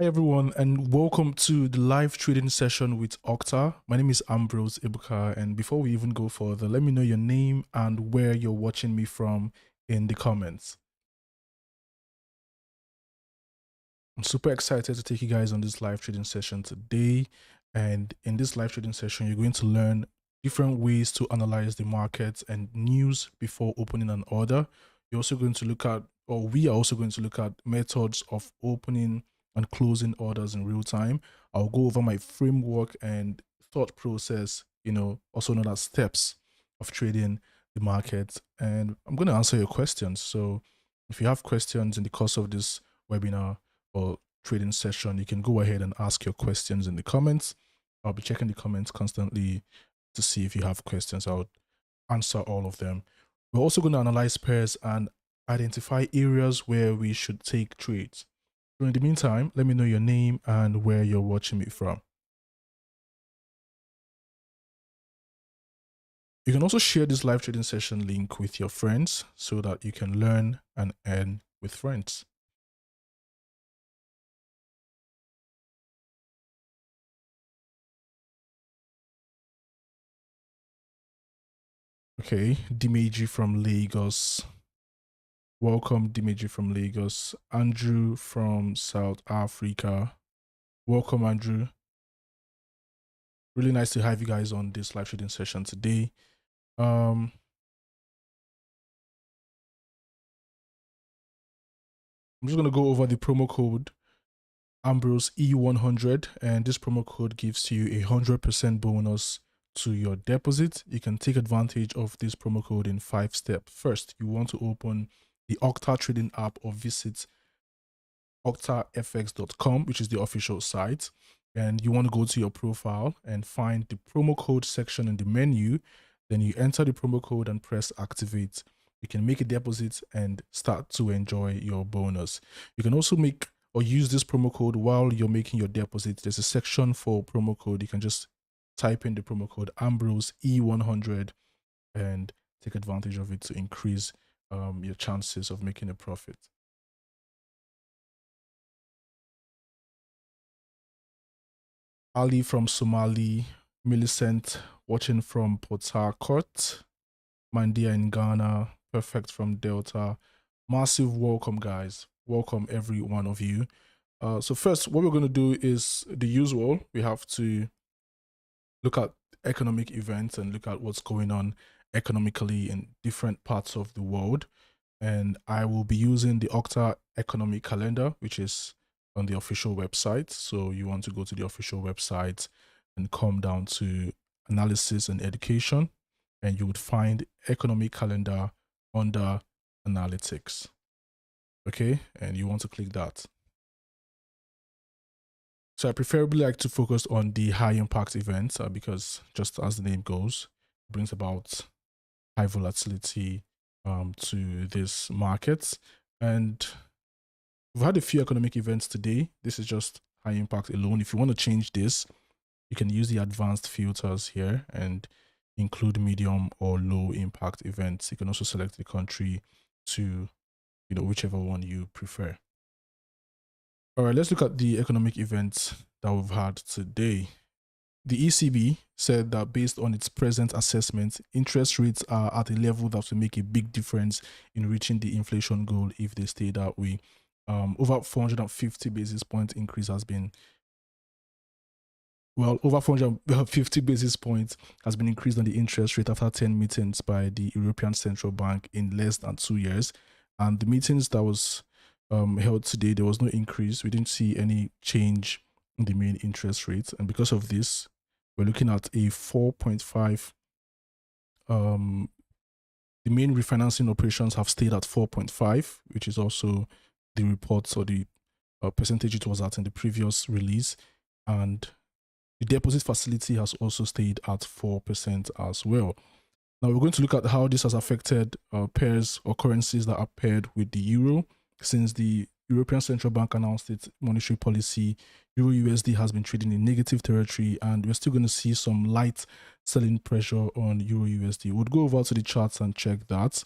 Hi everyone, and welcome to the live trading session with Octa. My name is Ambrose Ebuka, and before we even go further, let me know your name and where you're watching me from in the comments. I'm super excited to take you guys on this live trading session today. And in this live trading session, you're going to learn different ways to analyze the markets and news before opening an order. You're also going to look at, or we are also going to look at methods of opening and closing orders in real time. I'll go over my framework and thought process, also known as steps of trading the market. And I'm going to answer your questions. So if you have questions in the course of this webinar or trading session, you can go ahead and ask your questions in the comments. I'll be checking the comments constantly to see if you have questions. I'll answer all of them. We're also going to analyze pairs and identify areas where we should take trades. So in the meantime, let me know your name and where you're watching me from. You can also share this live trading session link with your friends so that you can learn and earn with friends. Okay, Dimeji from Lagos. Welcome, Dimeji from Lagos. Andrew from South Africa. Welcome, Andrew. Really nice to have you guys on this live trading session today. I'm just going to go over the promo code Ambrose E100, and this promo code gives you a 100% bonus to your deposit. You can take advantage of this promo code in 5 steps. First, you want to open the Octa trading app or visit octafx.com, which is the official site, and you want to go to your profile and find the promo code section in the menu. Then you enter the promo code and press activate. You can make a deposit and start to enjoy your bonus. You can also make or use this promo code while you're making your deposit. There's a section for promo code. You can just type in the promo code Ambrose E100 and take advantage of it to increase your chances of making a profit. Ali from Somali, Millicent watching from Port Harcourt, Mandia in Ghana, Perfect from Delta. Massive welcome, guys. Welcome, every one of you. So first, what we're going to do is the usual. We have to look at economic events and look at what's going on economically in different parts of the world. And I will be using the Octa economic calendar, which is on the official website. So you want to go to the official website and come down to analysis and education, and you would find economic calendar under analytics. Okay, and you want to click that. So I preferably like to focus on the high impact events because just as the name goes, it brings about high volatility to this market. And we've had a few economic events today. This is just high impact alone. If you want to change this, you can use the advanced filters here and include medium or low impact events. You can also select the country to, whichever one you prefer. All right, let's look at the economic events that we've had today. The ECB said that based on its present assessment, interest rates are at a level that will make a big difference in reaching the inflation goal if they stay that way. Over 450 basis point increase has been, over 450 basis points has been increased on the interest rate after 10 meetings by the European Central Bank in less than 2 years. And the meetings that was held today, there was no increase. We didn't see any change in the main interest rate. And because of this, we're looking at a 4.5. The main refinancing operations have stayed at 4.5, which is also the reports or the percentage it was at in the previous release. And the deposit facility has also stayed at 4% as well. Now we're going to look at how this has affected pairs or currencies that are paired with the euro. Since the European Central Bank announced its monetary policy, Euro USD has been trading in negative territory, and we're still going to see some light selling pressure on Euro USD. We'll go over to the charts and check that.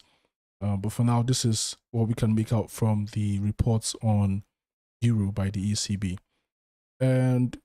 But for now, this is what we can make out from the reports on euro by the ECB. And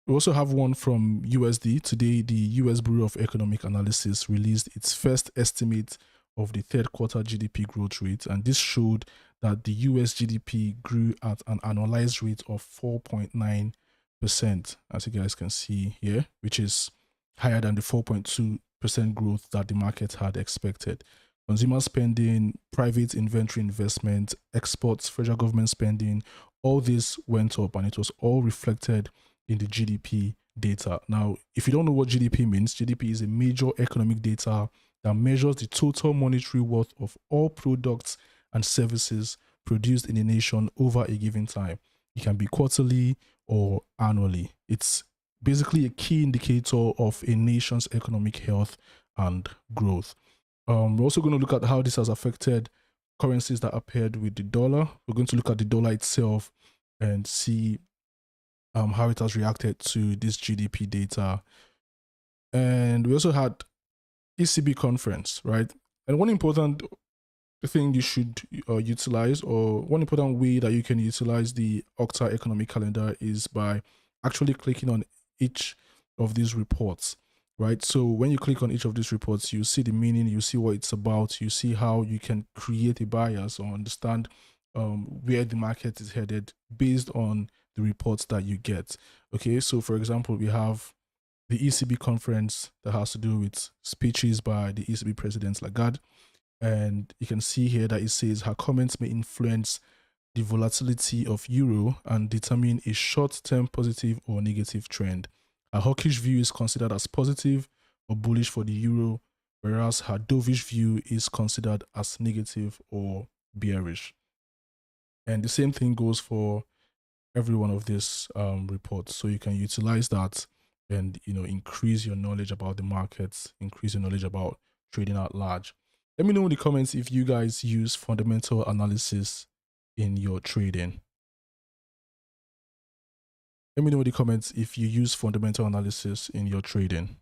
we also have one from USD. Today, the US Bureau of Economic Analysis released its first estimate of the third quarter GDP growth rate. And this showed that the US GDP grew at an annualized rate of 4.9%, as you guys can see here, which is higher than the 4.2% growth that the market had expected. Consumer spending, private inventory investment, exports, federal government spending, all this went up, and it was all reflected in the GDP data. Now, if you don't know what GDP means, GDP is a major economic data that measures the total monetary worth of all products and services produced in a nation over a given time. It can be quarterly or annually. It's basically a key indicator of a nation's economic health and growth. We're also going to look at how this has affected currencies that appeared with the dollar. We're going to look at the dollar itself and see how it has reacted to this GDP data. And we also had ECB conference, right? And one important thing you should utilize, or one important way that you can utilize the Octa economic calendar, is by actually clicking on each of these reports, right? So when you click on each of these reports, you see the meaning, you see what it's about, you see how you can create a bias or understand where the market is headed based on the reports that you get. Okay, so for example, we have the ECB conference that has to do with speeches by the ECB President Lagarde. And you can see here that it says her comments may influence the volatility of euro and determine a short-term positive or negative trend. Her hawkish view is considered as positive or bullish for the euro, whereas her dovish view is considered as negative or bearish. And the same thing goes for every one of these reports. So you can utilize that and increase your knowledge about the markets, increase your knowledge about trading at large. Let me know in the comments if you guys use fundamental analysis in your trading. Let me know in the comments if you use fundamental analysis in your trading.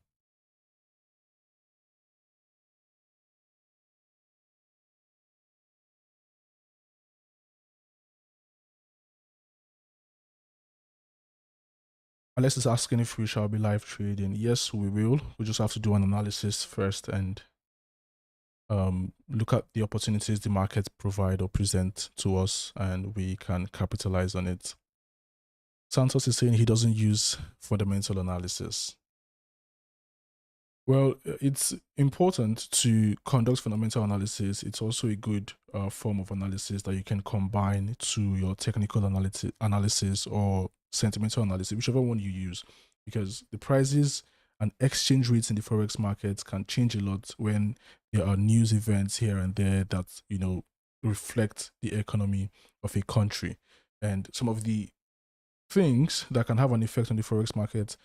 Unless it's asking if we shall be live trading. Yes, we will. We just have to do an analysis first and look at the opportunities the market provide or present to us, and we can capitalize on it. Santos is saying he doesn't use fundamental analysis. Well, it's important to conduct fundamental analysis. It's also a good form of analysis that you can combine to your technical analysis or sentimental analysis, whichever one you use, because the prices and exchange rates in the Forex markets can change a lot when there are news events here and there that, reflect the economy of a country. And some of the things that can have an effect on the Forex market,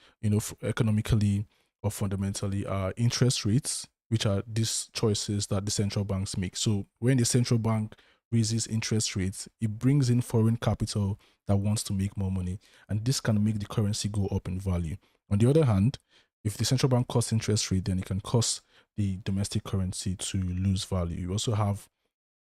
economically or fundamentally, are interest rates, which are these choices that the central banks make. So when the central bank raises interest rates, it brings in foreign capital that wants to make more money, and this can make the currency go up in value. On the other hand, if the central bank cuts interest rate, then it can cause the domestic currency to lose value. You also have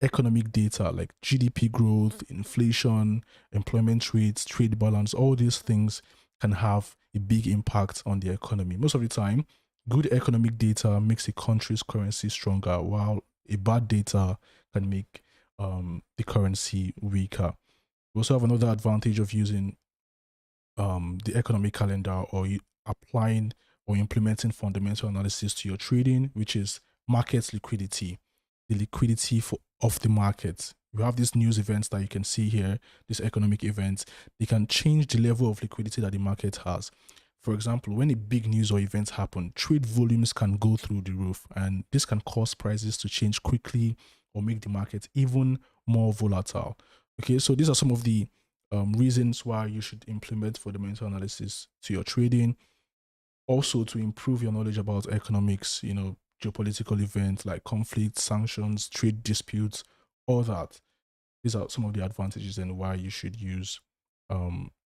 economic data like GDP growth, inflation, employment rates, trade balance. All these things can have a big impact on the economy. Most of the time, good economic data makes a country's currency stronger, while a bad data can make the currency weaker. We also have another advantage of using the economic calendar, or applying or implementing fundamental analysis to your trading, which is market liquidity, the liquidity of the market. We have these news events that you can see here, these economic events. They can change the level of liquidity that the market has. For example, when a big news or event happen, trade volumes can go through the roof, and this can cause prices to change quickly or make the market even more volatile. Okay, so these are some of the reasons why you should implement fundamental analysis to your trading. Also, to improve your knowledge about economics, geopolitical events like conflicts, sanctions, trade disputes, all that. These are some of the advantages and why you should use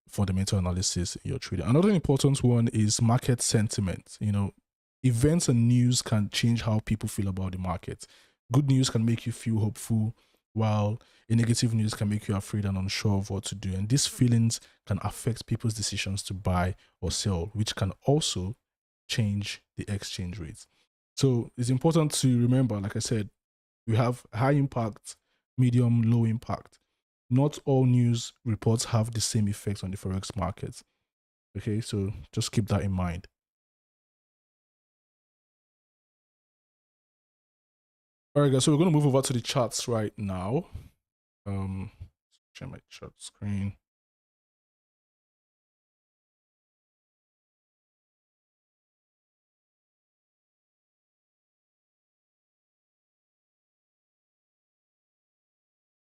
fundamental analysis in your trading. Another important one is market sentiment. Events and news can change how people feel about the market. Good news can make you feel hopeful, while a negative news can make you afraid and unsure of what to do. And these feelings can affect people's decisions to buy or sell, which can also change the exchange rates. So it's important to remember, like I said, we have high impact, medium, low impact. Not all news reports have the same effect on the Forex market. Okay, so just keep that in mind. All right, guys, so we're going to move over to the charts right now. Share my chart screen.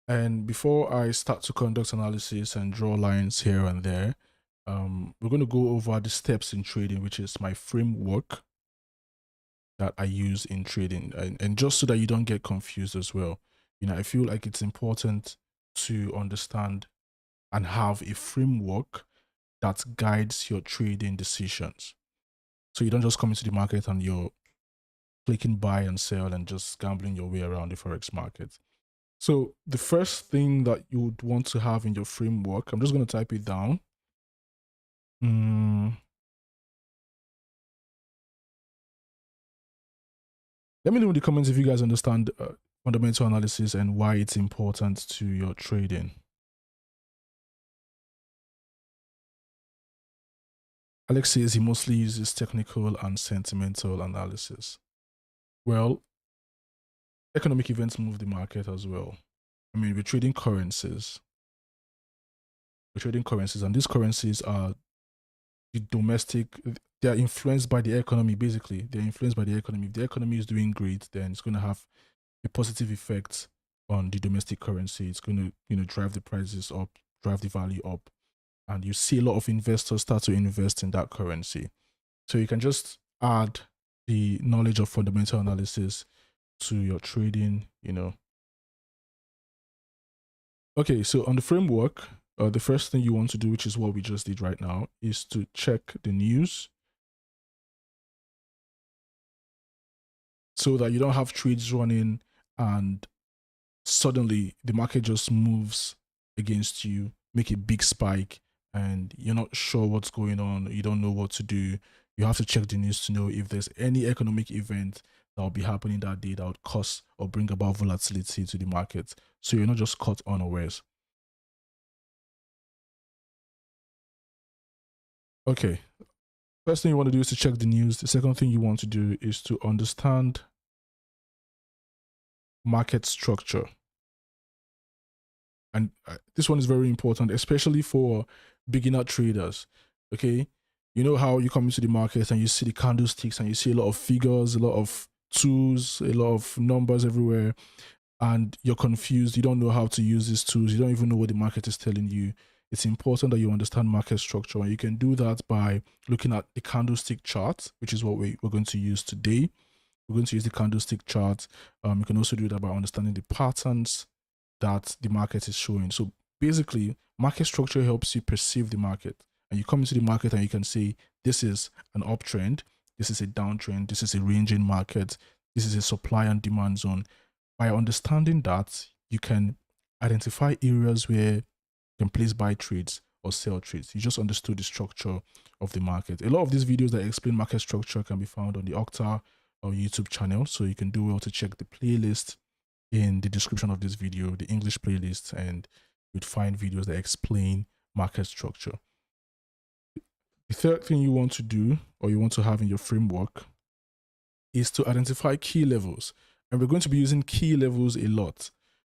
And before I start to conduct analysis and draw lines here and there, we're going to go over the steps in trading, which is my framework that I use in trading. And just so that you don't get confused as well, I feel like it's important to understand and have a framework that guides your trading decisions. So you don't just come into the market and you're clicking buy and sell and just gambling your way around the Forex market. So the first thing that you would want to have in your framework, I'm just going to type it down. Let me know in the comments if you guys understand fundamental analysis and why it's important to your trading. Alex says he mostly uses technical and sentimental analysis. Well, economic events move the market as well. I mean, we're trading currencies. And these currencies are the domestic, they are influenced by the economy, basically. They're influenced by the economy. If the economy is doing great, then it's going to have a positive effect on the domestic currency. It's going to, drive the prices up, drive the value up. And you see a lot of investors start to invest in that currency. So you can just add the knowledge of fundamental analysis to your trading, Okay, so on the framework, the first thing you want to do, which is what we just did right now, is to check the news so that you don't have trades running and suddenly the market just moves against you, make a big spike, and you're not sure what's going on. You don't know what to do. You have to check the news to know if there's any economic event that will be happening that day that would cause or bring about volatility to the market. So you're not just caught unawares. Okay. First thing you want to do is to check the news. The second thing you want to do is to understand market structure. And this one is very important, especially for beginner traders. Okay. You know how you come into the market and you see the candlesticks and you see a lot of figures, a lot of tools, a lot of numbers everywhere, and you're confused. You don't know how to use these tools. You don't even know what the market is telling you. It's important that you understand market structure. And you can do that by looking at the candlestick chart, which is what we're going to use today. We're going to use the candlestick chart. You can also do that by understanding the patterns that the market is showing. So basically, market structure helps you perceive the market. And you come into the market and you can say, this is an uptrend, this is a downtrend, this is a ranging market, this is a supply and demand zone. By understanding that, you can identify areas where you can place buy trades or sell trades. You just understood the structure of the market. A lot of these videos that explain market structure can be found on the Octa or YouTube channel. So you can do well to check the playlist in the description of this video, the English playlist, and you'd find videos that explain market structure. The third thing you want to do or you want to have in your framework is to identify key levels. And we're going to be using key levels a lot.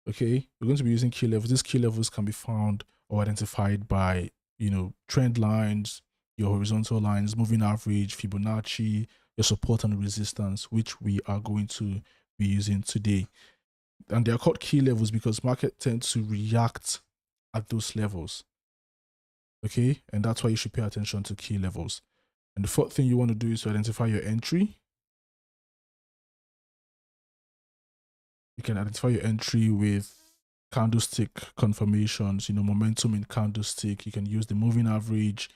Okay, we're going to be using key levels. These key levels can be found or identified by, trend lines, your horizontal lines, moving average, Fibonacci, your support and resistance, which we are going to be using today. And they are called key levels because market tends to react at those levels. Okay, and that's why you should pay attention to key levels. And the fourth thing you want to do is to identify your entry. You can identify your entry with candlestick confirmations, momentum in candlestick. You can use the moving average.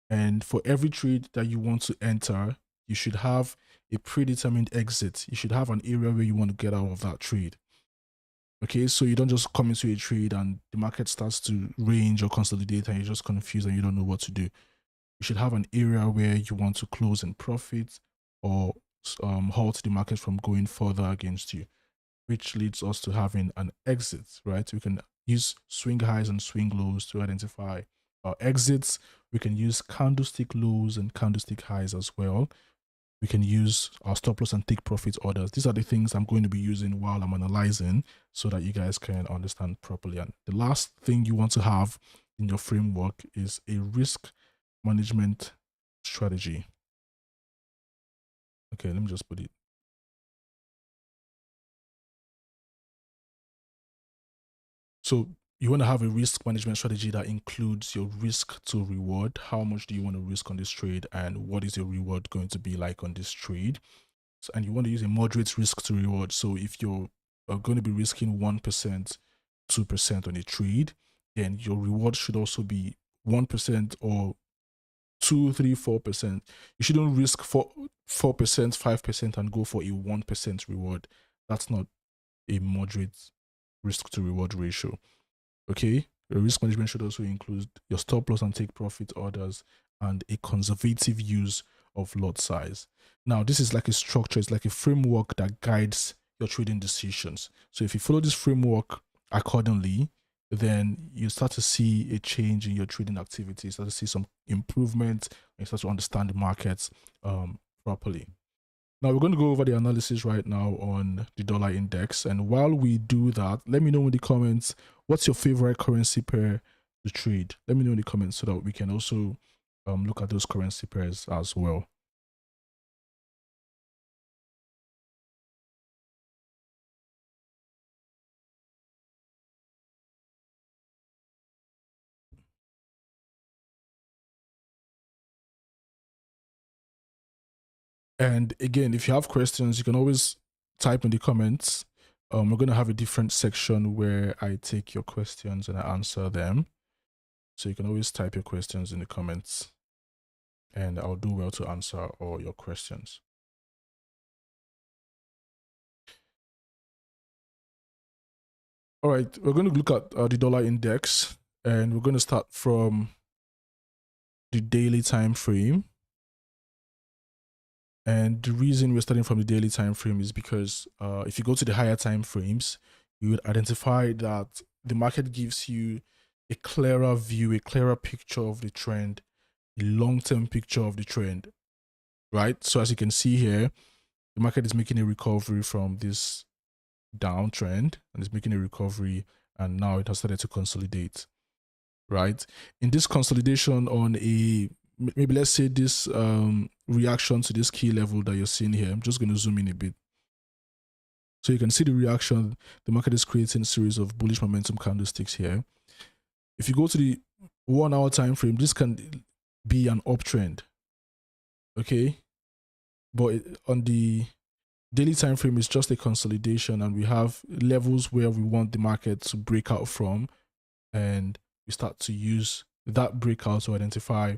And for every trade that you want to enter, you should have a predetermined exit. You should have an area where you want to get out of that trade. Okay, so you don't just come into a trade and the market starts to range or consolidate and you're just confused and you don't know what to do. You should have an area where you want to close in profit or halt the market from going further against you, which leads us to having an exit, right? We can use swing highs and swing lows to identify our exits. We can use candlestick lows and candlestick highs as well. We can use our stop loss and take profit orders. These are the things I'm going to be using while I'm analyzing so that you guys can understand properly. And the last thing you want to have in your framework is a risk management strategy. Okay, let me just put it. So you want to have a risk management strategy that includes your risk to reward. How much do you want to risk on this trade and what is your reward going to be like on this trade? So, and you want to use a moderate risk to reward. So if you're going to be risking 1%, 2% on a trade, then your reward should also be 1% or 2, 3, 4%. You shouldn't risk 4%, 5% and go for a 1% reward. That's not a moderate risk to reward ratio. Okay, your risk management should also include your stop loss and take profit orders and a conservative use of lot size. Now, this is like a structure, it's like a framework that guides your trading decisions. So if you follow this framework accordingly, then you start to see a change in your trading activity, you start to see some improvement, and you start to understand the markets properly. Now we're going to go over the analysis right now on the dollar index. And while we do that, let me know in the comments, what's your favorite currency pair to trade? Let me know in the comments so that we can also look at those currency pairs as well. And again, if you have questions, you can always type in the comments. We're going to have a different section where I take your questions and I answer them. So you can always type your questions in the comments and I'll do well to answer all your questions. All right, we're going to look at the dollar index and we're going to start from the daily time frame. And the reason we're starting from the daily time frame is because if you go to the higher time frames, you would identify that the market gives you a clearer view, a clearer picture of the trend, a long-term picture of the trend, right? So as you can see here, the market is making a recovery from this downtrend and it's making a recovery, and now it has started to consolidate, right? In this consolidation on a, maybe let's say this reaction to this key level that you're seeing here, I'm just going to zoom in a bit. So you can see the reaction. The market is creating a series of bullish momentum candlesticks here. If you go to the 1 hour time frame, this can be an uptrend, okay? But on the daily time frame, it's just a consolidation, and we have levels where we want the market to break out from, and we start to use that breakout to identify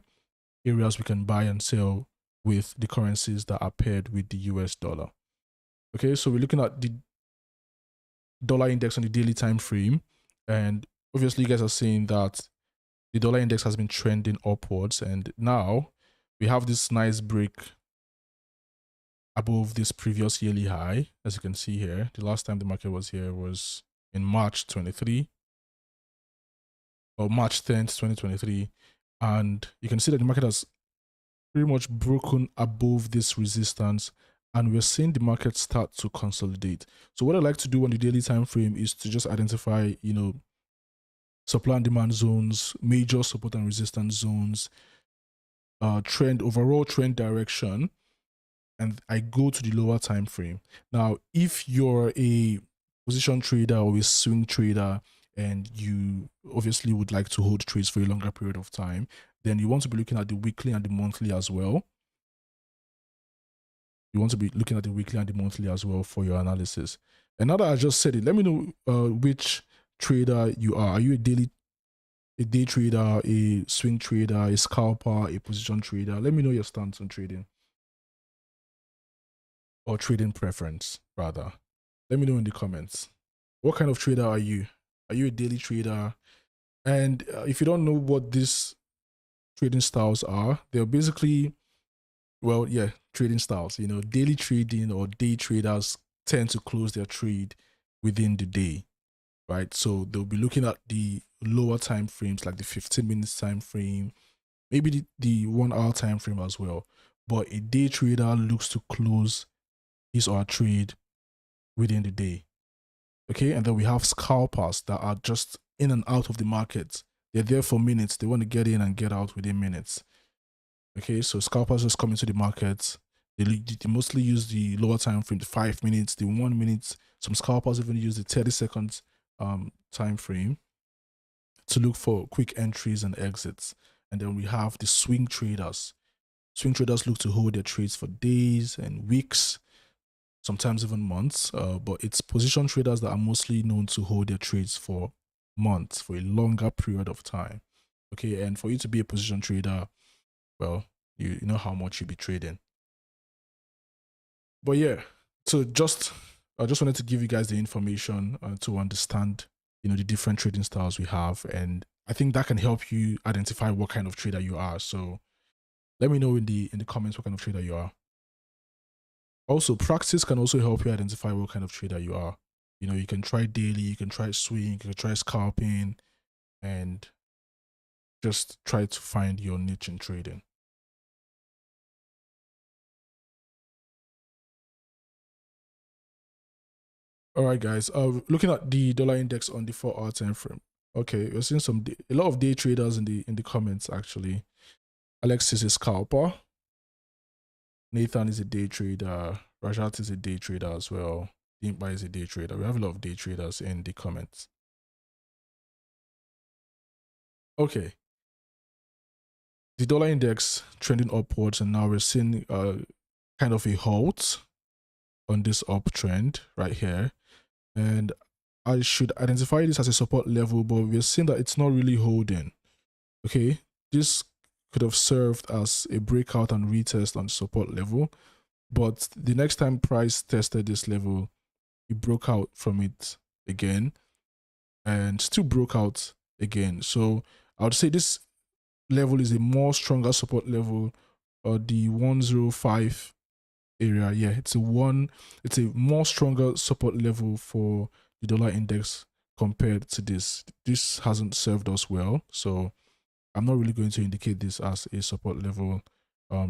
areas we can buy and sell with the currencies that are paired with the US dollar. Okay, so we're looking at the dollar index on the daily time frame, and obviously you guys are seeing that the dollar index has been trending upwards, and now we have this nice break above this previous yearly high. As you can see here, the last time the market was here was in March 23 or March 10th, 2023, and you can see that the market has pretty much broken above this resistance, and we're seeing the market start to consolidate. So what I like to do on the daily time frame is to just identify, you know, supply and demand zones, major support and resistance zones, trend, overall trend direction, and I go to the lower time frame. Now, if you're a position trader or a swing trader and you obviously would like to hold trades for a longer period of time, then you want to be looking at the weekly and the monthly as well. You want to be looking at the weekly and the monthly as well for your analysis. And now that I just said it, let me know which trader you are. Are you a day trader, a swing trader, a scalper, a position trader? Let me know your stance on trading, or trading preference rather. Let me know in the comments. What kind of trader are you? Are you a daily trader? And if you don't know what these trading styles are, they're basically, well, yeah, trading styles. You know, daily trading or day traders tend to close their trade within the day, right? So they'll be looking at the lower time frames, like the 15 minutes time frame, maybe the 1 hour time frame as well. But a day trader looks to close his or her trade within the day. Okay, and then we have scalpers that are just in and out of the market. They're there for minutes. They want to get in and get out within minutes. Okay, so scalpers just come into the market. They mostly use the lower time frame, the 5 minutes, the 1 minute. Some scalpers even use the 30 seconds time frame to look for quick entries and exits. And then we have the swing traders. Swing traders look to hold their trades for days and weeks, sometimes even months, but it's position traders that are mostly known to hold their trades for months, for a longer period of time. Okay, and for you to be a position trader, well, you know how much you'll be trading. But yeah, so I just wanted to give you guys the information to understand, you know, the different trading styles we have, and I think that can help you identify what kind of trader you are. So let me know in the comments what kind of trader you are. Also, practice can also help you identify what kind of trader you are. You know, you can try daily, you can try swing, you can try scalping, and just try to find your niche in trading. All right, guys. Looking at the dollar index on the 4 hour time frame. Okay, we're seeing a lot of day traders in the comments actually. Alex is a scalper. Nathan is a day trader. Rajat is a day trader as well. Dimpa is a day trader. We have a lot of day traders in the comments. Okay. The dollar index trending upwards, and now we're seeing kind of a halt on this uptrend right here. And I should identify this as a support level, but we're seeing that it's not really holding. Okay, this could have served as a breakout and retest on support level, but the next time price tested this level, it broke out from it again and still broke out again. So I would say this level is a more stronger support level, or the 105 area. Yeah, it's a more stronger support level for the dollar index compared to this. This hasn't served us well, so I'm not really going to indicate this as a support level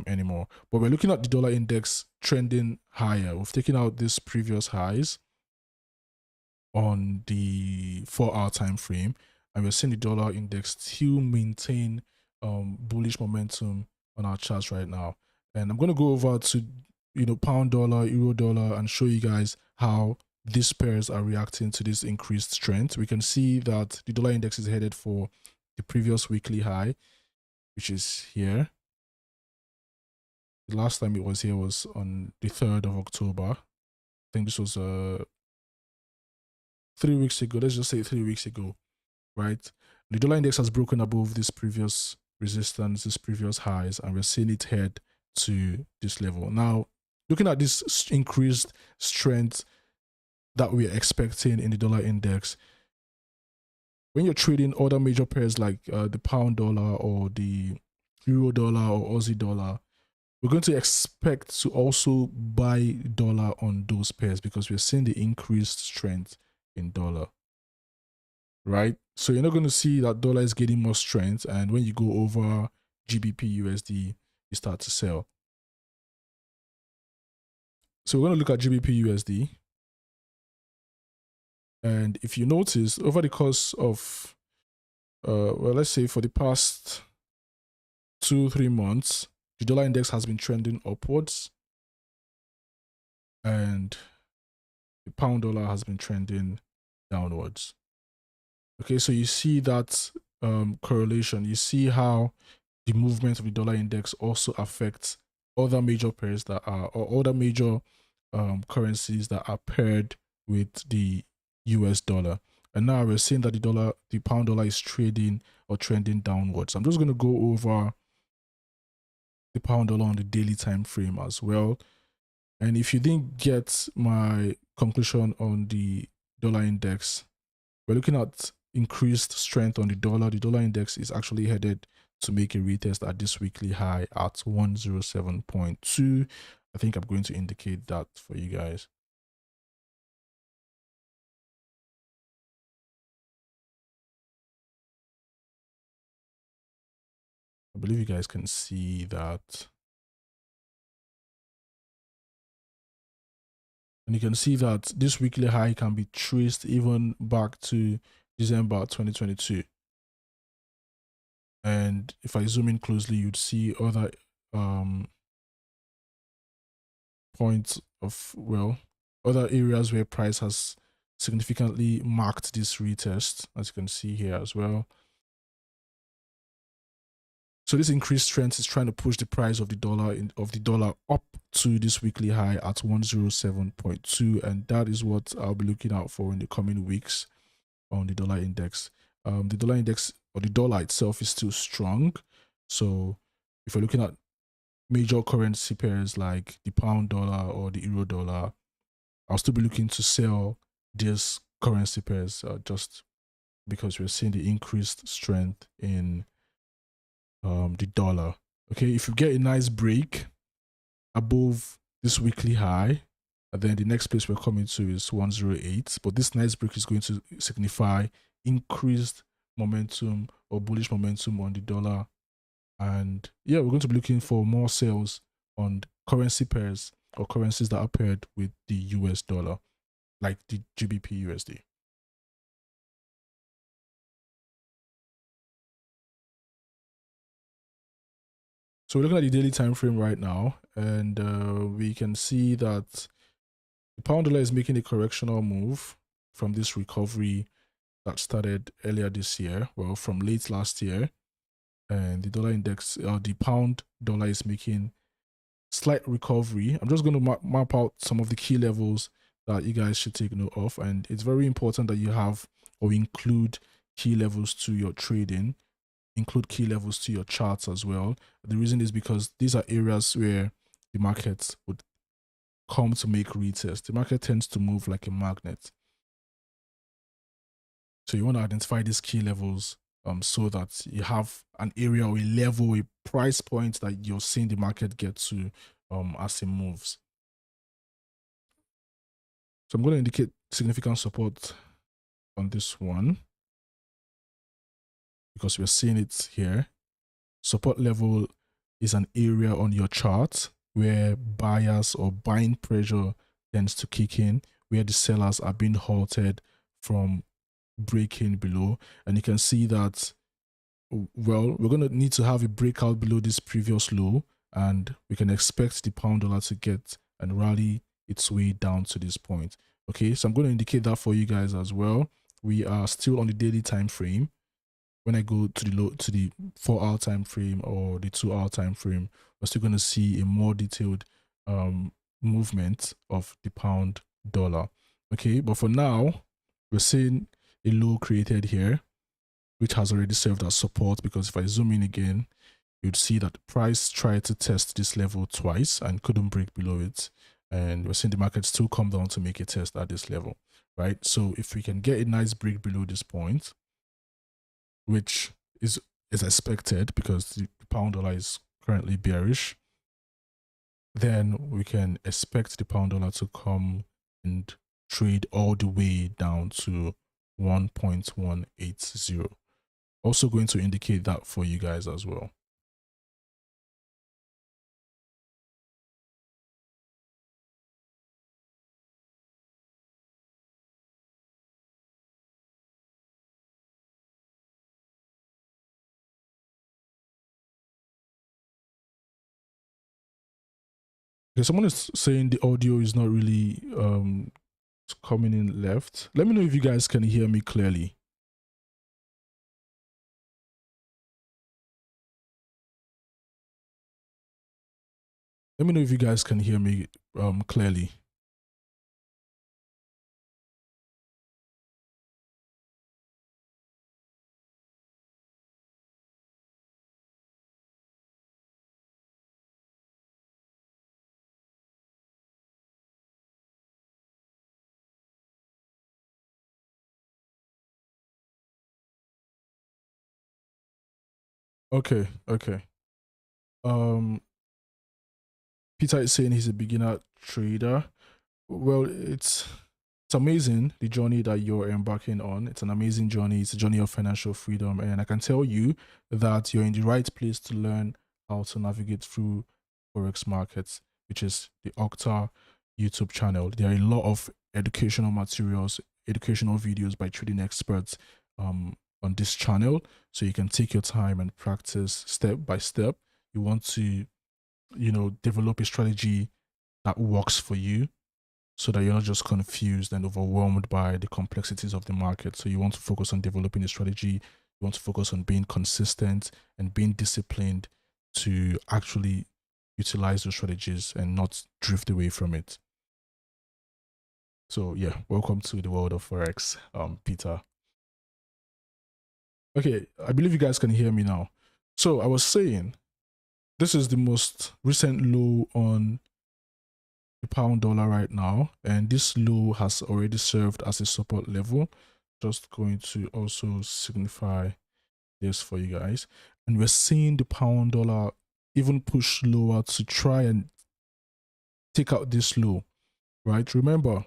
anymore. But we're looking at the dollar index trending higher. We've taken out these previous highs on the 4 hour time frame, and we're seeing the dollar index still maintain bullish momentum on our charts right now. And I'm going to go over to, you know, pound dollar, euro dollar, and show you guys how these pairs are reacting to this increased strength. We can see that the dollar index is headed for the previous weekly high, which is here. The last time it was here was on the 3rd of October. I think this was 3 weeks ago. Let's just say 3 weeks ago, right? The dollar index has broken above this previous resistance, this previous highs, and we're seeing it head to this level. Now, looking at this increased strength that we're expecting in the dollar index, when you're trading other major pairs like the pound dollar or the euro dollar or Aussie dollar, we're going to expect to also buy dollar on those pairs because we're seeing the increased strength in dollar, right? So you're not going to see that dollar is getting more strength, and when you go over GBP USD, you start to sell. So we're going to look at GBP USD. And if you notice, over the course of, well, let's say for the past 2-3 months, the dollar index has been trending upwards, and the pound dollar has been trending downwards. Okay, so you see that correlation. You see how the movement of the dollar index also affects other major pairs that are, or other major currencies that are paired with the US dollar. And now we're seeing that the pound dollar is trading or trending downwards. I'm just going to go over the pound dollar on the daily time frame as well. And if you didn't get my conclusion on the dollar index, we're looking at increased strength on the dollar. The dollar index is actually headed to make a retest at this weekly high at 107.2. I think I'm going to indicate that for you guys. I believe you guys can see that. And you can see that this weekly high can be traced even back to December 2022. And if I zoom in closely, you'd see other points of, well, other areas where price has significantly marked this retest, as you can see here as well. So this increased strength is trying to push the price of the dollar up to this weekly high at 107.2, and that is what I'll be looking out for in the coming weeks on the dollar index. The dollar index, or the dollar itself, is still strong. So if you're looking at major currency pairs like the pound dollar or the euro dollar, I'll still be looking to sell these currency pairs just because we're seeing the increased strength in the dollar. Okay, if you get a nice break above this weekly high, and then the next place we're coming to is 108, but this nice break is going to signify increased momentum or bullish momentum on the dollar. And yeah, we're going to be looking for more sales on currency pairs or currencies that are paired with the US dollar, like the GBP USD. So we're looking at the daily time frame right now, and we can see that the pound dollar is making a correctional move from this recovery that started earlier this year, well, from late last year. And the dollar index, the pound dollar is making slight recovery. I'm just going to map out some of the key levels that you guys should take note of. And it's very important that you have or include key levels to your trading, include key levels to your charts as well. The reason is because these are areas where the markets would come to make retests. The market tends to move like a magnet. So you want to identify these key levels so that you have an area or a level, a price point that you're seeing the market get to as it moves. So I'm going to indicate significant support on this one because we're seeing it here. Support level is an area on your chart where buyers or buying pressure tends to kick in, where the sellers are being halted from breaking below. And you can see that, well, we're going to need to have a breakout below this previous low, and we can expect the pound dollar to get and rally its way down to this point. Okay, so I'm going to indicate that for you guys as well. We are still on the daily time frame. When I go to the 4-hour time frame or the 2-hour time frame, we're still going to see a more detailed movement of the pound dollar. Okay, but for now, we're seeing a low created here, which has already served as support, because if I zoom in again, you'd see that the price tried to test this level twice and couldn't break below it. And we're seeing the market still come down to make a test at this level, right? So if we can get a nice break below this point, which is expected because the pound dollar is currently bearish, then we can expect the pound dollar to come and trade all the way down to 1.180. Also going to indicate that for you guys as well. Okay, someone is saying the audio is not really coming in left. Let me know if you guys can hear me clearly. Let me know if you guys can hear me clearly. Okay. Um, Peter is saying he's a beginner trader. Well, it's amazing the journey that you're embarking on. It's an amazing journey. It's a journey of financial freedom, and I can tell you that you're in the right place to learn how to navigate through forex markets, which is the Octa YouTube channel. There are a lot of educational materials, educational videos by trading experts on this channel, so you can take your time and practice step by step. You want to, develop a strategy that works for you so that you're not just confused and overwhelmed by the complexities of the market. So you want to focus on developing a strategy. You want to focus on being consistent and being disciplined to actually utilize those strategies and not drift away from it. So yeah, welcome to the world of Forex, Peter. Okay, I believe you guys can hear me now. So I was saying, this is the most recent low on the pound dollar right now, and this low has already served as a support level. Just going to also signify this for you guys, and we're seeing the pound dollar even push lower to try and take out this low, right? Remember,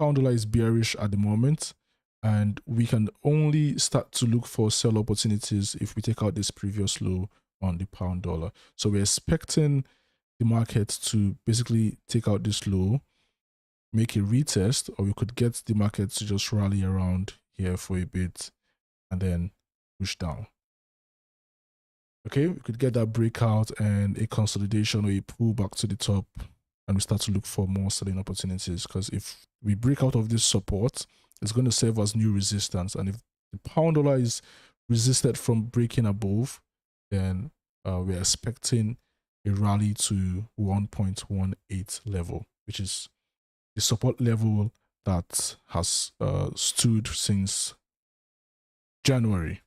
pound dollar is bearish at the moment, and we can only start to look for sell opportunities if we take out this previous low on the pound dollar. So we're expecting the market to basically take out this low, make a retest, or we could get the market to just rally around here for a bit and then push down. Okay, we could get that breakout and a consolidation or a pull back to the top, and we start to look for more selling opportunities, because if we break out of this support, it's going to serve as new resistance. And if the pound dollar is resisted from breaking above, then we're expecting a rally to 1.18 level, which is the support level that has stood since January.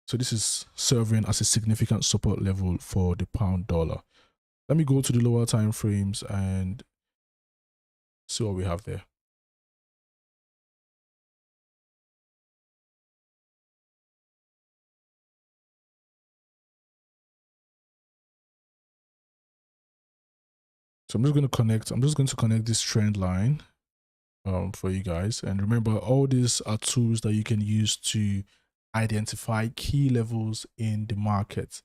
So this is serving as a significant support level for the pound dollar. Let me go to the lower time frames and see what we have there. So I'm just going to connect this trend line for you guys. And remember, all these are tools that you can use to identify key levels in the market.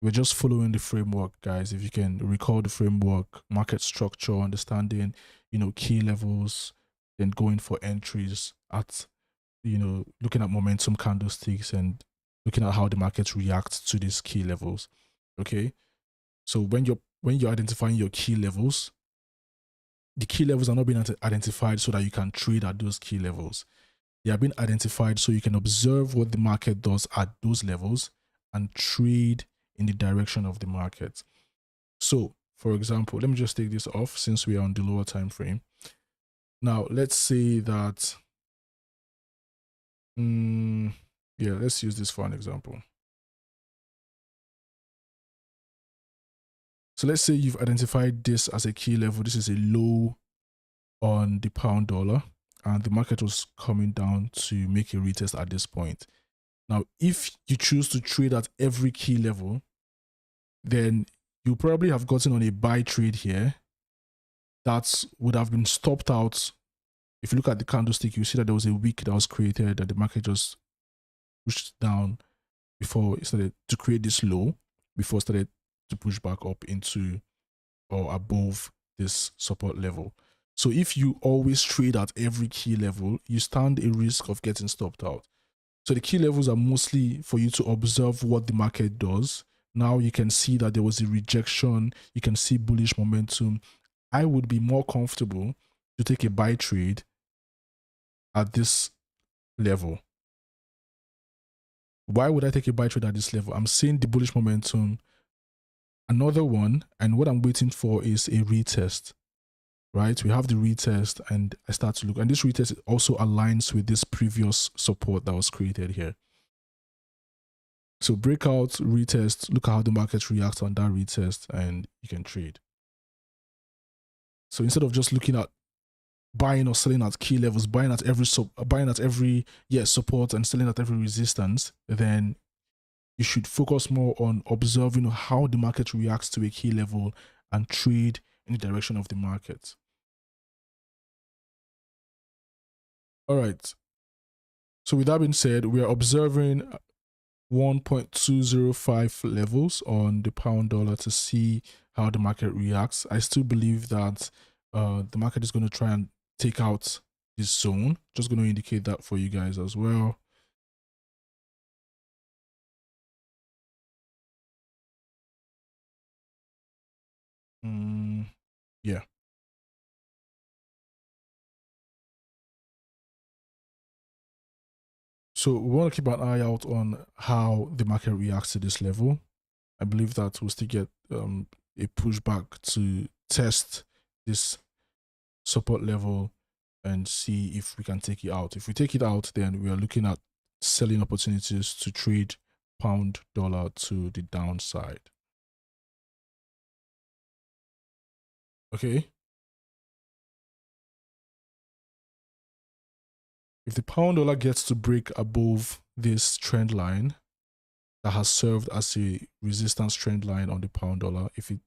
We're just following the framework, guys. If you can recall the framework, market structure, understanding, key levels, then going for entries at, looking at momentum candlesticks and looking at how the market reacts to these key levels. Okay. So when you're identifying your key levels, the key levels are not being identified so that you can trade at those key levels. They are being identified so you can observe what the market does at those levels and trade in the direction of the market. So, for example, let me just take this off since we are on the lower time frame. Now, let's say that, yeah, let's use this for an example. So let's say you've identified this as a key level. This is a low on the pound dollar, and the market was coming down to make a retest at this point. Now, if you choose to trade at every key level, then you probably have gotten on a buy trade here that would have been stopped out. If you look at the candlestick, you see that there was a wick that was created, that the market just pushed down before it started to create this low, before it started to push back up into or above this support level. So if you always trade at every key level, you stand a risk of getting stopped out. So the key levels are mostly for you to observe what the market does. Now you can see that there was a rejection. You can see bullish momentum. I would be more comfortable to take a buy trade at this level. Why would I take a buy trade at this level? I'm seeing the bullish momentum, another one, and what I'm waiting for is a retest, right? We have the retest, and I start to look, and this retest also aligns with this previous support that was created here. So breakout, retest, look at how the market reacts on that retest, and you can trade. So instead of just looking at buying or selling at key levels, buying at every support and selling at every resistance, then you should focus more on observing how the market reacts to a key level and trade in the direction of the market. All right. So with that being said, we are observing 1.205 levels on the pound dollar to see how the market reacts. I still believe that the market is going to try and take out this zone. Just going to indicate that for you guys as well. Yeah. So we want to keep an eye out on how the market reacts to this level. I believe that we'll still get a pushback to test this support level and see if we can take it out. If we take it out, then we are looking at selling opportunities to trade pound dollar to the downside. Okay. If the pound dollar gets to break above this trend line that has served as a resistance trend line on the pound dollar, if it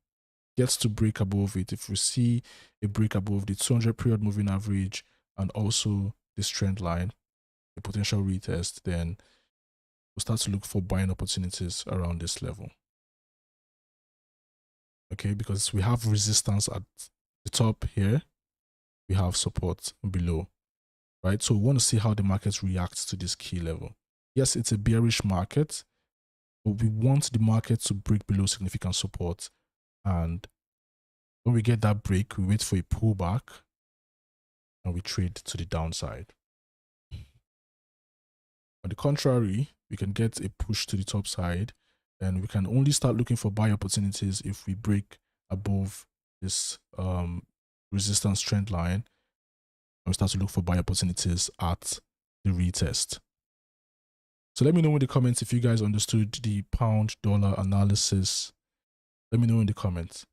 gets to break above it, if we see a break above the 200 period moving average and also this trend line, a potential retest, then we'll start to look for buying opportunities around this level. Okay, because we have resistance at the top here, we have support below, right? So we want to see how the market reacts to this key level. Yes, it's a bearish market, but we want the market to break below significant support. And when we get that break, we wait for a pullback and we trade to the downside. On the contrary, we can get a push to the top side, and we can only start looking for buy opportunities if we break above this resistance trend line, and we start to look for buy opportunities at the retest. So let me know in the comments if you guys understood the pound dollar analysis. Let me know in the comments.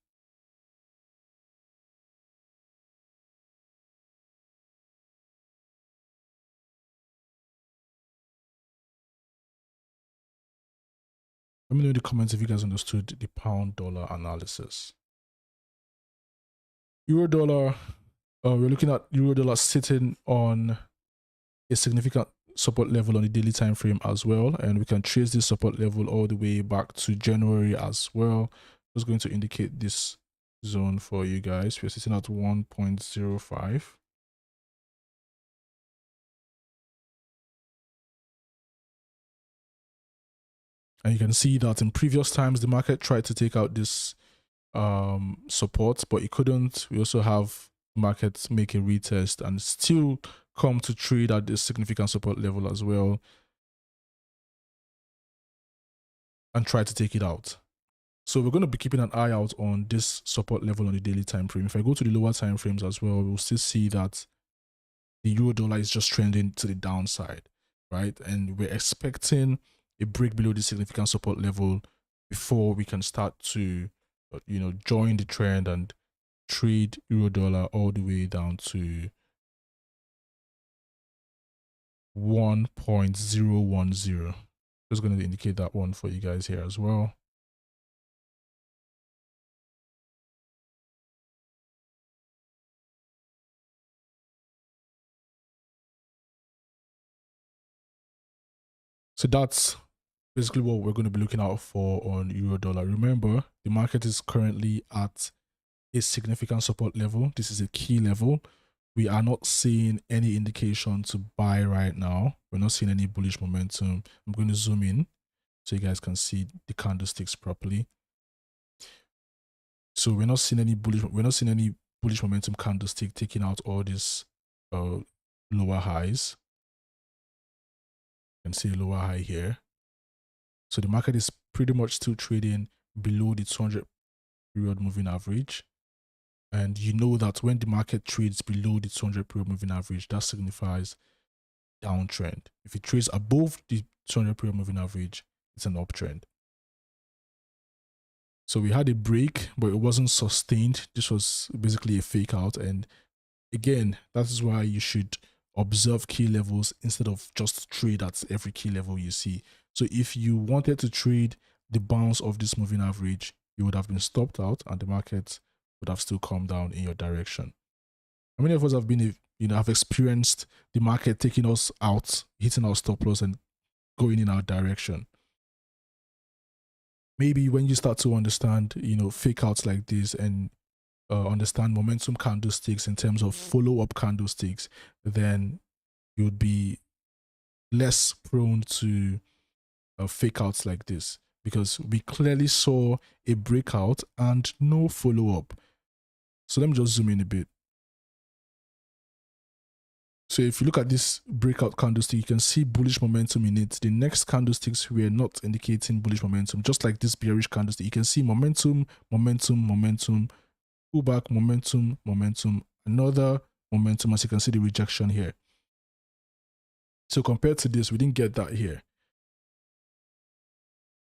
Let me know in the comments if you guys understood the pound dollar analysis. Euro dollar, we're looking at euro dollar sitting on a significant support level on the daily time frame as well, and we can trace this support level all the way back to January as well. Just going to indicate this zone for you guys. We're sitting at 1.05. And you can see that in previous times the market tried to take out this support, but it couldn't. We also have markets make a retest and still come to trade at this significant support level as well and try to take it out. So we're going to be keeping an eye out on this support level on the daily time frame. If I go to the lower time frames as well, we'll still see that the euro dollar is just trending to the downside, right? And we're expecting a break below the significant support level before we can start to, join the trend and trade euro dollar all the way down to 1.010. Just going to indicate that one for you guys here as well. So that's basically what we're going to be looking out for on euro dollar. Remember, the market is currently at a significant support level. This is a key level. We are not seeing any indication to buy right now. We're not seeing any bullish momentum. I'm going to zoom in so you guys can see the candlesticks properly. So we're not seeing any bullish momentum candlestick taking out all these lower highs. You can see a lower high here. So the market is pretty much still trading below the 200 period moving average. And you know that when the market trades below the 200 period moving average, that signifies downtrend. If it trades above the 200 period moving average, it's an uptrend. So we had a break, but it wasn't sustained. This was basically a fake out, and Again, that is why you should observe key levels instead of just trade at every key level you see. So if you wanted to trade the bounce of this moving average, you would have been stopped out and the market would have still come down in your direction. How many of us have been, have experienced the market taking us out, hitting our stop loss and going in our direction? Maybe when you start to understand, fake outs like this and understand momentum candlesticks in terms of follow-up candlesticks, then you would be less prone to fake outs like this, because we clearly saw a breakout and no follow-up. So let me just zoom in a bit. So if you look at this breakout candlestick, you can see bullish momentum in it. The next candlesticks were not indicating bullish momentum, just like this bearish candlestick. You can see momentum, pullback, momentum, another momentum, as you can see the rejection here. So compared to this, we didn't get that here.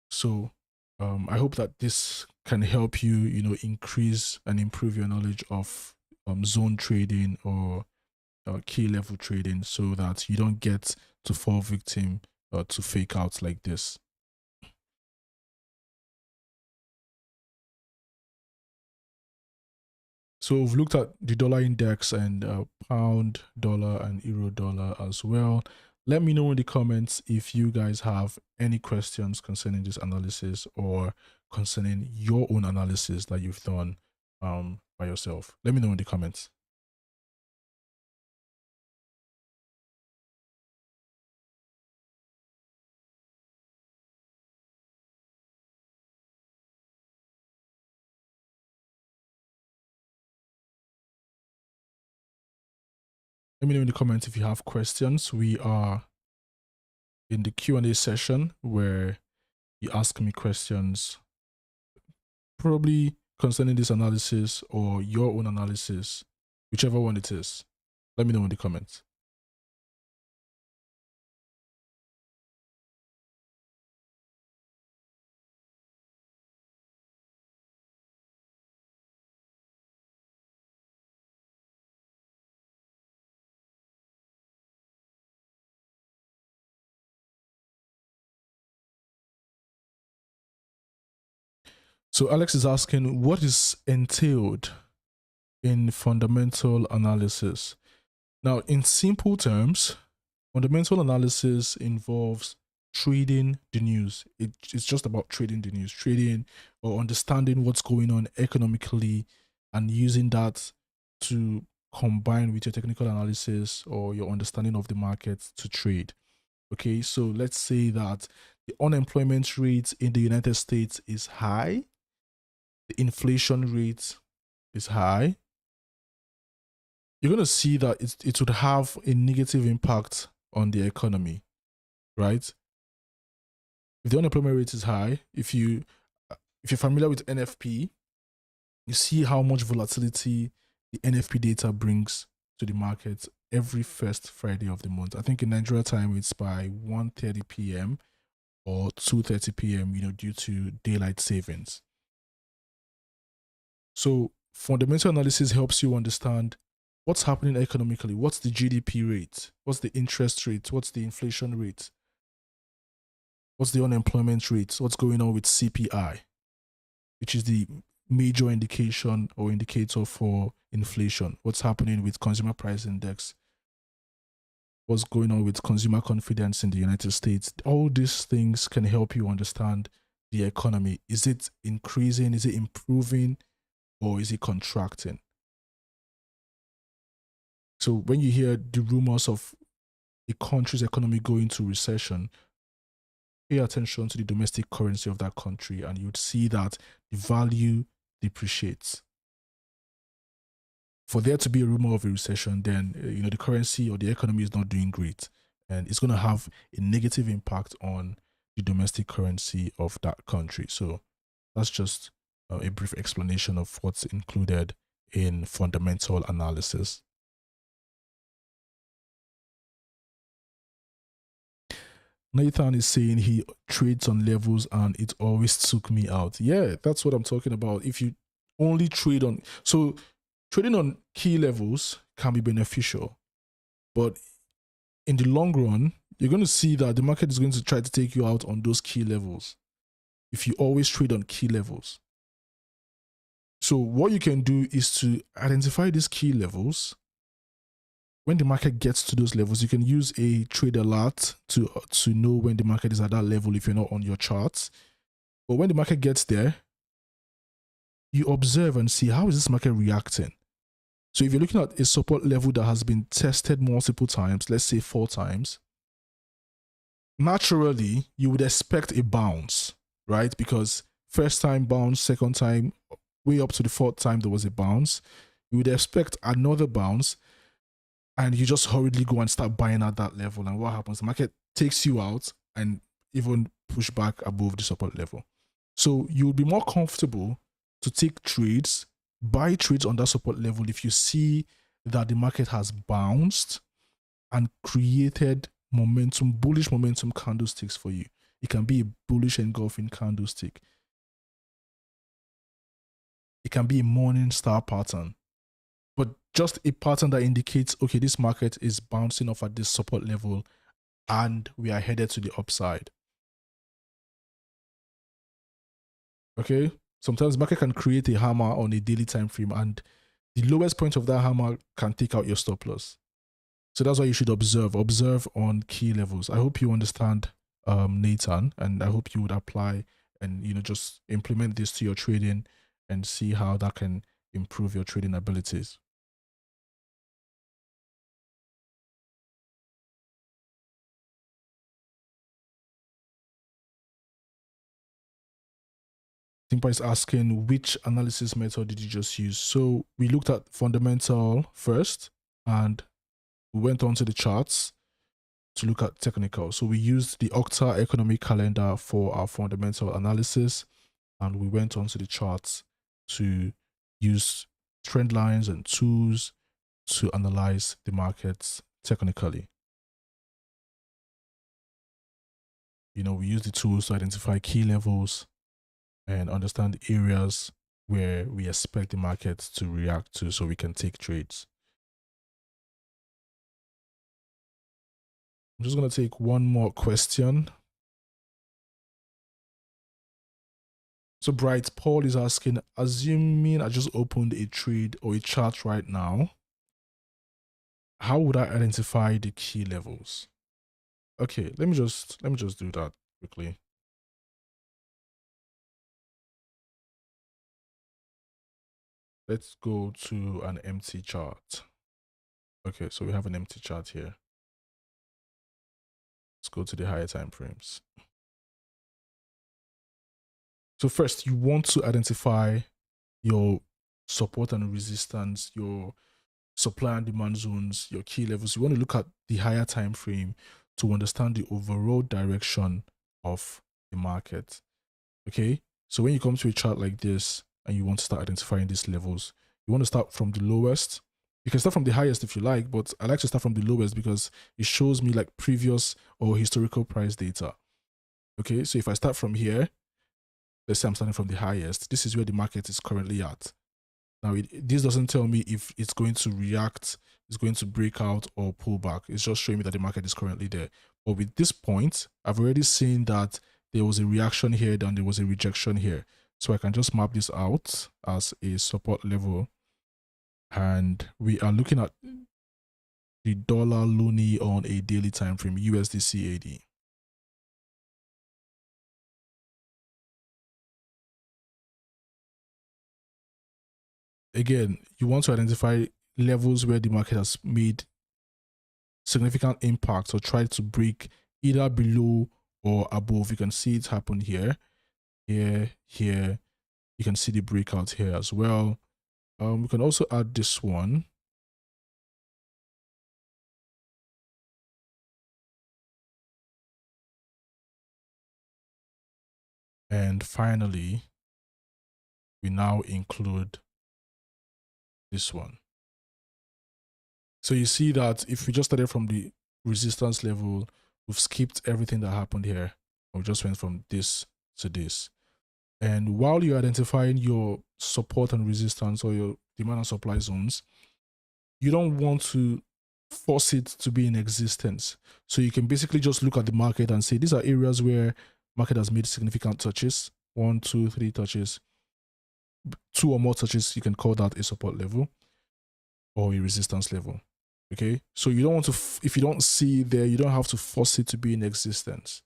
So I hope that this can help you, increase and improve your knowledge of zone trading or key level trading, so that you don't get to fall victim to fake outs like this. So we've looked at the dollar index and pound dollar and euro dollar as well. Let me know in the comments if you guys have any questions concerning this analysis or concerning your own analysis that you've done by yourself. Let me know in the comments. Let me know in the comments if you have questions. We are in the Q&A session where you ask me questions, probably concerning this analysis or your own analysis, whichever one it is. Let me know in the comments. So Alex is asking, what is entailed in fundamental analysis? Now, in simple terms, fundamental analysis involves trading the news. It's just about trading the news, trading or understanding what's going on economically and using that to combine with your technical analysis or your understanding of the market to trade. Okay, so let's say that the unemployment rate in the United States is high, the inflation rate is high. You're going to see that it would have a negative impact on the economy, right? If the unemployment rate is high, if you're familiar with NFP, you see how much volatility the NFP data brings to the market every first Friday of the month. I think in Nigeria time it's by 1:30 p.m. or 2:30 p.m. Due to daylight savings. So fundamental analysis helps you understand what's happening economically. What's the GDP rate? What's the interest rate? What's the inflation rate? What's the unemployment rate? What's going on with CPI, which is the major indication or indicator for inflation? What's happening with consumer price index? What's going on with consumer confidence in the United States? All these things can help you understand the economy. Is it increasing? Is it improving? Or is it contracting? So when you hear the rumors of a country's economy going to recession, pay attention to the domestic currency of that country and you'd see that the value depreciates. For there to be a rumor of a recession, then the currency or the economy is not doing great, and it's going to have a negative impact on the domestic currency of that country. So that's just a brief explanation of what's included in fundamental analysis. Nathan is saying he trades on levels and it always took me out. Yeah, that's what I'm talking about. If you only trade on, so Trading on key levels can be beneficial, but in the long run, you're going to see that the market is going to try to take you out on those key levels if you always trade on key levels. So what you can do is to identify these key levels. When the market gets to those levels, you can use a trade alert to know when the market is at that level if you're not on your charts. But when the market gets there, you observe and see, how is this market reacting? So if you're looking at a support level that has been tested multiple times, let's say 4 times, naturally, you would expect a bounce, right? Because first time bounce, second time, way up to the 4th time there was a bounce. You would expect another bounce, and you just hurriedly go and start buying at that level. And what happens? The market takes you out and even push back above the support level. So you'll be more comfortable to take trades, buy trades on that support level if you see that the market has bounced and created momentum, bullish momentum candlesticks for you. It can be a bullish engulfing candlestick. It can be a morning star pattern, but just a pattern that indicates, okay, this market is bouncing off at this support level and we are headed to the upside. Okay, sometimes market can create a hammer on a daily time frame, and the lowest point of that hammer can take out your stop loss. So that's why you should observe on key levels. I hope you understand, Nathan, and I hope you would apply and just implement this to your trading and see how that can improve your trading abilities. Timpa is asking, which analysis method did you just use? So we looked at fundamental first, and we went on to the charts to look at technical. So we used the Octa economic calendar for our fundamental analysis, and we went on to the charts to use trend lines and tools to analyze the markets technically. We use the tools to identify key levels and understand areas where we expect the market to react to so we can take trades. I'm just going to take one more question. So Bright Paul is asking, assuming I just opened a trade or a chart right now, how would I identify the key levels? Okay, let me just do that quickly. Let's go to an empty chart. Okay, so we have an empty chart here. Let's go to the higher time frames. So first, you want to identify your support and resistance, your supply and demand zones, your key levels. You want to look at the higher time frame to understand the overall direction of the market. Okay, so when you come to a chart like this and you want to start identifying these levels, you want to start from the lowest. You can start from the highest if you like, but I like to start from the lowest because it shows me like previous or historical price data. Okay, so if I start from here, let's say I'm starting from the highest, this is where the market is currently at. Now, this doesn't tell me if it's going to react, it's going to break out or pull back. It's just showing me that the market is currently there. But with this point, I've already seen that there was a reaction here, then there was a rejection here. So I can just map this out as a support level. And we are looking at the dollar loonie on a daily time frame, USD CAD. Again, you want to identify levels where the market has made significant impacts or tried to break either below or above. You can see it happen here, here. You can see the breakout here as well. We can also add this one. And finally, we now include this one. So you see that if we just started from the resistance level, we've skipped everything that happened here. We just went from this to this. And while you're identifying your support and resistance or the demand and supply zones, you don't want to force it to be in existence. So you can basically just look at the market and say, these are areas where market has made significant touches. 1, 2, 3 touches. 2 or more touches, you can call that a support level or a resistance level. Okay, so you don't want to, if you don't see it there, you don't have to force it to be in existence.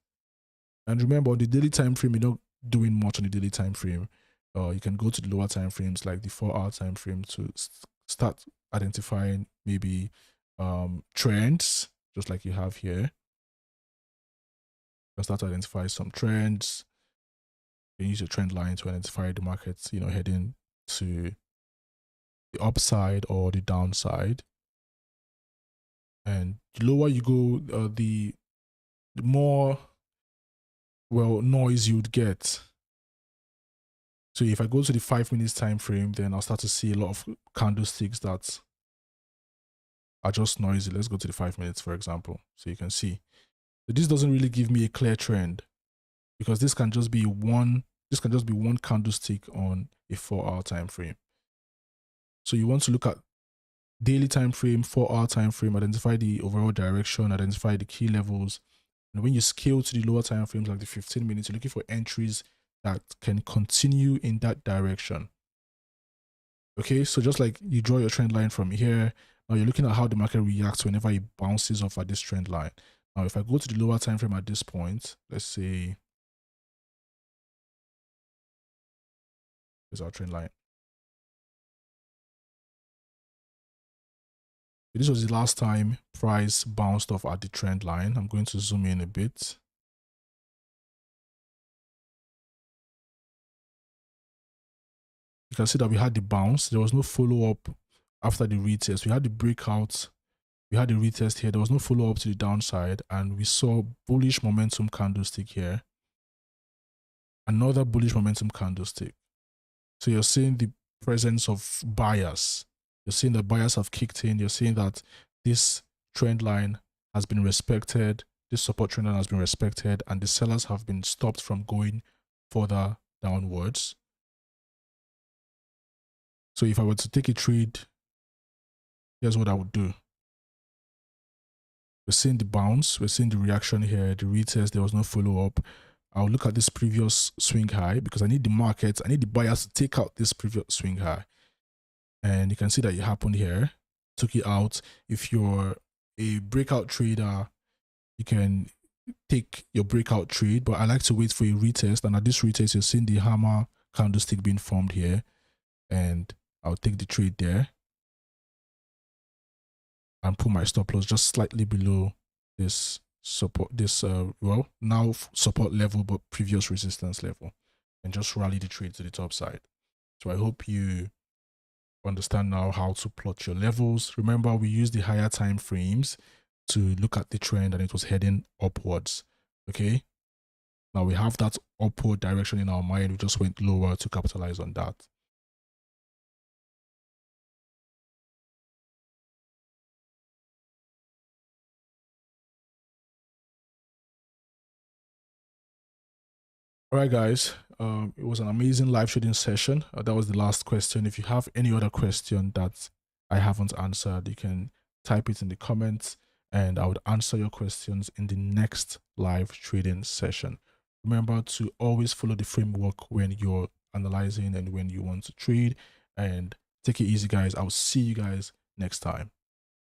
And remember, on the daily time frame, you're not doing much on the daily time frame. You can go to the lower time frames, like the 4-hour time frame, to start identifying maybe trends, just like you have here. You can start to identify some trends. You can use your trend line to identify the markets, heading to the upside or the downside. And the lower you go, the more noise you'd get. So if I go to the 5 minutes time frame, then I'll start to see a lot of candlesticks that are just noisy. Let's go to the 5 minutes, for example, so you can see. So this doesn't really give me a clear trend, because this can just be one candlestick on a 4-hour time frame. So you want to look at daily time frame, 4-hour time frame, identify the overall direction, identify the key levels. And when you scale to the lower time frames, like the 15 minutes, you're looking for entries that can continue in that direction. Okay, so just like you draw your trend line from here, now you're looking at how the market reacts whenever it bounces off at this trend line. Now, if I go to the lower time frame at this point, let's say here's our trend line. This was the last time price bounced off at the trend line. I'm going to zoom in a bit. You can see that we had the bounce. There was no follow-up after the retest. We had the breakout. We had the retest here. There was no follow-up to the downside. And we saw bullish momentum candlestick here. Another bullish momentum candlestick. So you're seeing the presence of buyers. You're seeing that buyers have kicked in. You're seeing that this trend line has been respected. This support trend line has been respected. And the sellers have been stopped from going further downwards. So if I were to take a trade, here's what I would do. We're seeing the bounce. We're seeing the reaction here. The retest, there was no follow-up. I'll look at this previous swing high, because I need the market, I need the buyers to take out this previous swing high. And you can see that it happened here. Took it out. If you're a breakout trader, you can take your breakout trade, but I like to wait for a retest. And at this retest, you're seeing the hammer candlestick being formed here. And I'll take the trade there and put my stop loss just slightly below this support, now support level, but previous resistance level, and just rally the trade to the top side. So I hope you understand now how to plot your levels. Remember, we use the higher time frames to look at the trend, and it was heading upwards. Okay, now we have that upward direction in our mind. We just went lower to capitalize on that. All right, guys, it was an amazing live trading session. That was the last question. If you have any other question that I haven't answered, you can type it in the comments, and I would answer your questions in the next live trading session. Remember to always follow the framework when you're analyzing and when you want to trade, and take it easy, guys. I'll see you guys next time.